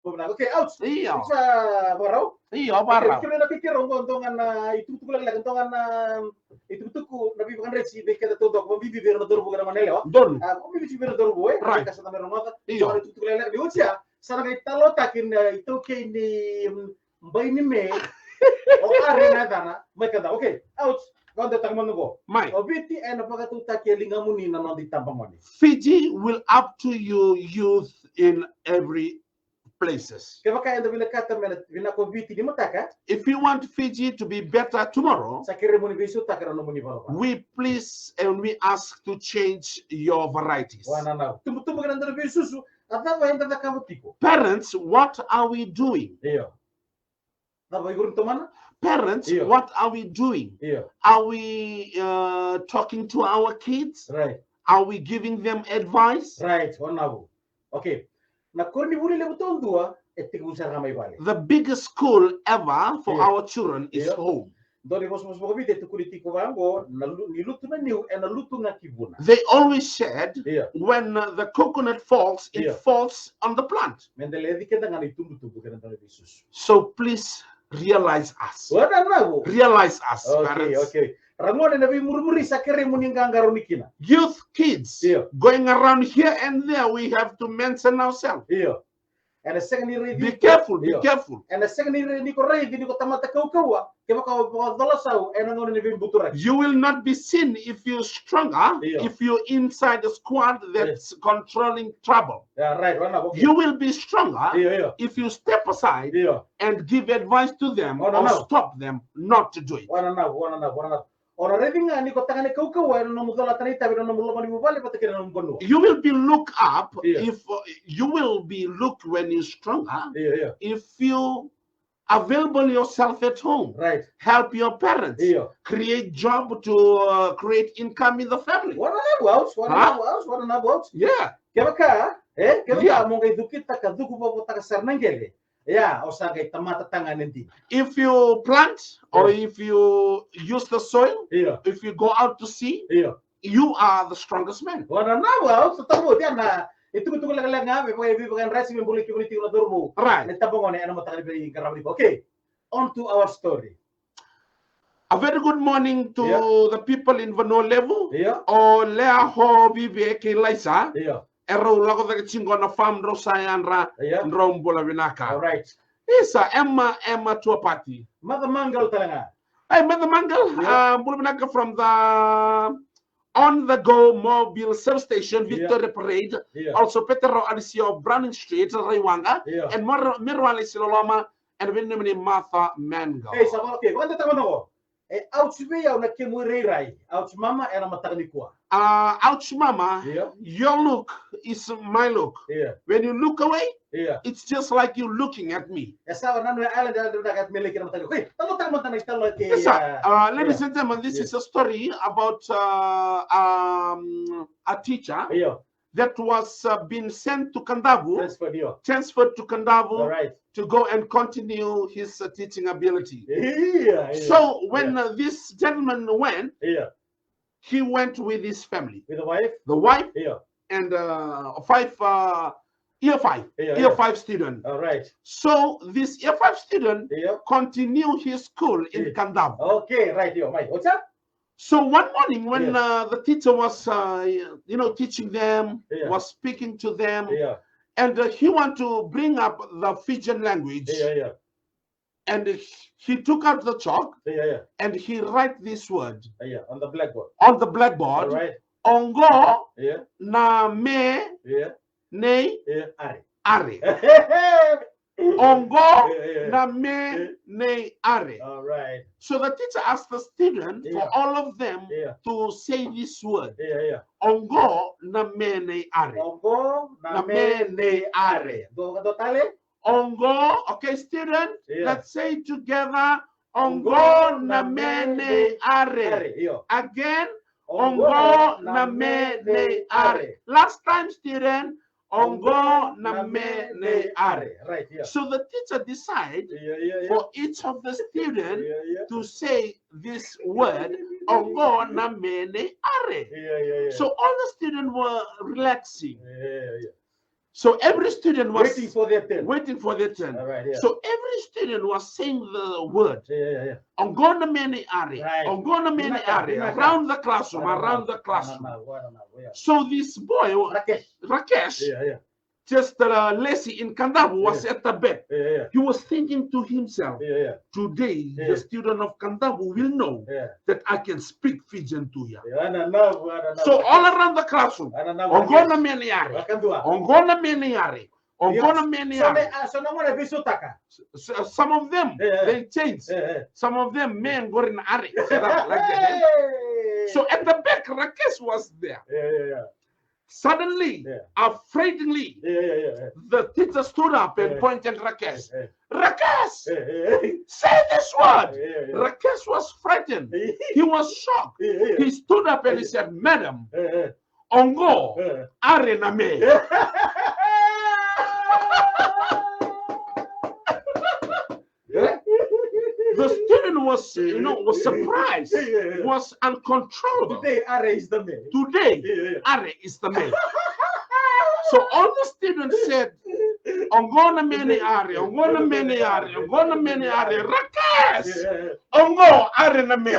Okay, ouch. Iya. Isa barau. Iya, barang. Kira napikir rontongan itu tuh lagi tontongan itu tuh nabi bukan resi beke tuh dok bibi biar nadur bukan manele wa. Don. Aku bibi biar nadur boy. Right. Kasih tambah rumah. Iya. Itu tuh lagi di usia. Sana kita lo takin itu ke ini mbak ini me. Oh arena dana. Mereka dah. Okay, ouch. Kau datang mana go? Mai. Obiti ena pakai tuh takin lingamu ni nama di tampang mana. Fiji will up to you youth in every places. Kaya kaya ito binakata bina obiti di mata ka? If you want Fiji to be better tomorrow, Sa kire mo ni bisu takara no mo ni balo. we please and we ask to change your varieties. Wana na. Tumbutumbu ka nandang bisusu. At na ba yung tatakamu tiko? Parents, what are we doing? Iyo. Na ba yung tumana? Parents, Iyo. what are we doing? Iyo. Are we talking to our kids? Right. Are we giving them advice? Right. Wana bo. Okay. Na korni buli le butong dua, etik busar kamay bali. The biggest school ever for Yeah. our children is Yeah. home. Doni bos mo bite to kulitiko bango, na niluto na niu e na luto na kibuna. They always said Yeah. when the coconut falls, it Yeah. falls on the plant. Mendele di kita ngani tumbutumbu ka nandang bisusu. So please realize us. Wana na bo. Realize us, Okay, parents. okay. Ramon na bi murmuri sa kere mo ningang garonikina. Youth kids Yeah. going around here and there, we have to mention ourselves. Iyo. And the second year Be careful, be Yeah. careful. And the second year ni ko ray di ko tamata kawa. Kaya ka dolasaw and ano ni butura. You will not be seen if you're stronger, Yeah. if you're inside a squad that's controlling trouble. Yeah, right. Wana okay. You will be stronger Iyo. if you step aside Iyo. and give advice to them Oh, no, or no. stop them not to do it. Wana na. Ora reading nga ni ko tangani kawa no mo dola tanita pero no mo lo ni mo bali patikira no mo. You will be looked up Yeah. if you will be looked when you're stronger. Iyo. If you available yourself at home, Right. help your parents, Iyo. create job to create income in the family. Wana na wow, wana na wow. Yeah. Kaya ka, kaya Yeah. ka mo kay dukit ta ka duku po ta ka sarnangele. Yeah, o sa kay tamata tanganan di. If you plant or if you use the soil, Iyo. if you go out to sea, Iyo. you are the strongest man. Wana na wow, sa tamo diyan na itu lang nga may pag racing yung bulik na durmo. Right. Nagtabong ano mo takal bi karami. Okay. On to our story. A very good morning to Yeah. the people in Vano level. Iyo. O lea ho bibi ke laisa. Iyo. Ero lago da chingo na farm ro sayanra Yeah. ro mbola vinaka. All right. Isa Emma to a party. Mother mangal talaga. Hey, Mother Mangal, Yeah. mbola vinaka from the on the go mobile substation Victoria Parade. Yeah. Also Petero Alisio Browning Street Raiwanga Yeah. and Mirwali Siloloma and Winnie Martha Mangal. Hey, sabi okay. Kung tama ko. Ouch be yaw na kimuiray. Ouch mama era matagni ko. Ouch mama, Yeah. your look is my look. Yeah. When you look away, Yeah. it's just like you looking at me. Esa na no ala da kat mele kira matagni. Hey, tamo tanay talo ke. Yes, sir. Ladies and gentlemen, this is a story about a teacher Iyo. that was being sent to Kandavu, Transfer to All Kandavu right. to go and continue his teaching ability. Yeah. So when this gentleman went, Yeah. he went with his family, With the wife. the wife Yeah. and year five student. All right. So this year five student Yeah. continue his school in Yeah. Kandavu. Okay. Right. Yo. Mike. What's up? So one morning when the teacher was, teaching them, Yeah. was speaking to them, Yeah. and he want to bring up the Fijian language, Yeah. and he took out the chalk Yeah. and he write this word Yeah. On the blackboard. on the All blackboard. right. Ongo Yeah. na me Yeah. ne Yeah. Ari. are. Ongo Yeah. na me ne are. All right. So the teacher asked the student for Yeah. all of them Yeah. to say this word. Yeah. Ongo na me ne are. Ongo na me ne are. Do tale? Ongo, okay, student, Yeah. let's say together. Ongo na me ne are. Yo. Again, Ongo na me ne are. Last time, student, Ongo na me ne are. Right. Yeah. So the teacher decide Yeah. for each of the students Yeah. to say this word, Ongo na me ne are. Yeah. So all the students were relaxing. Yeah. So every student was waiting for their turn. waiting for their turn. All right, yeah. So every student was saying the word. Yeah. Ongona many are, Right. Ongona many are, around the classroom, around the classroom. So this boy, Rakesh, just lazy in Kandavu, was at the bed. He was thinking to himself, today the student of Kandavu will know that I can speak Fijian to you. So all around the classroom, Ongona many are, Ongona many are. Ongona many are. Some of them, they changed. Some of them, men go in are. Like that. So at the back, Rakesh was there. Suddenly, afraidly, the teacher stood up and pointed at Rakesh. Rakesh, say this word. Rakesh was frightened. He was shocked. He stood up and he said, Madam, Ongo, Arename. The student was, was surprised, was uncontrollable. Today, Are is the man. Today, Are is the man. So all the students said, Ongona many Are, Ongona many Are, Ongona many Are, Rakesh, Ongo Are na me.